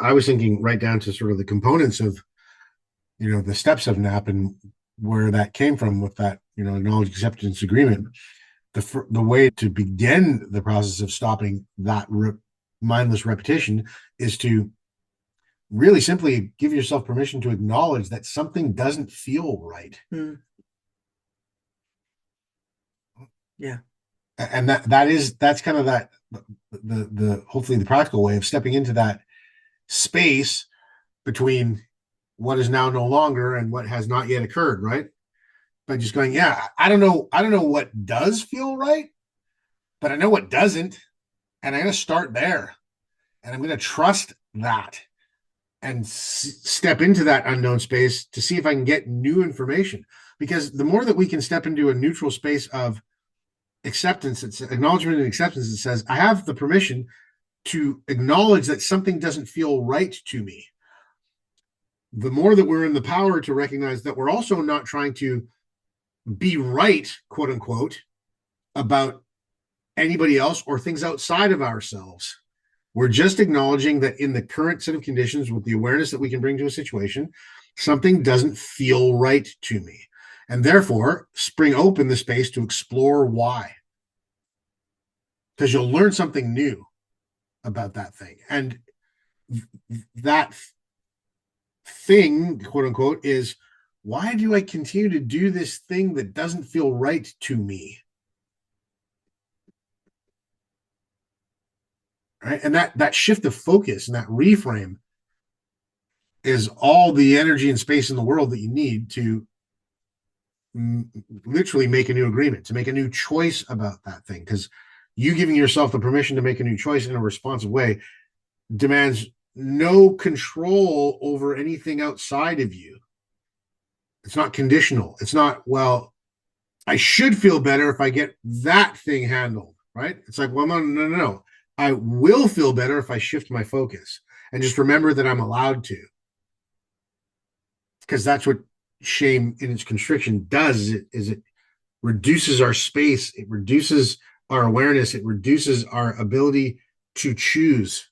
I was thinking right down to sort of the components of, the steps of NAP and where that came from with that, acknowledge acceptance agreement. The way to begin the process of stopping that mindless repetition is to really simply give yourself permission to acknowledge that something doesn't feel right. Mm. Yeah. And that's kind of that the hopefully the practical way of stepping into that space between what is now no longer and what has not yet occurred, right? By just going, yeah, I don't know what does feel right, but I know what doesn't, and I'm going to start there, and I'm going to trust that and step into that unknown space to see if I can get new information. Because the more that we can step into a neutral space of acceptance, it's acknowledgement and acceptance, it says, I have the permission to acknowledge that something doesn't feel right to me. The more that we're in the power to recognize that we're also not trying to be right, quote unquote, about anybody else or things outside of ourselves. We're just acknowledging that in the current set of conditions, with the awareness that we can bring to a situation, something doesn't feel right to me. And therefore, spring open the space to explore why. Because you'll learn something new about that thing. And that thing, quote unquote, is, why do I continue to do this thing that doesn't feel right to me? Right. And that shift of focus and that reframe is all the energy and space in the world that you need to literally make a new agreement, to make a new choice about that thing. Because you giving yourself the permission to make a new choice in a responsive way demands no control over anything outside of you. It's not conditional. It's not, well, I should feel better if I get that thing handled, right? It's like, well, no. I will feel better if I shift my focus and just remember that I'm allowed to. Because that's what shame in its constriction does, is it reduces our space, it reduces our awareness, it reduces our ability to choose.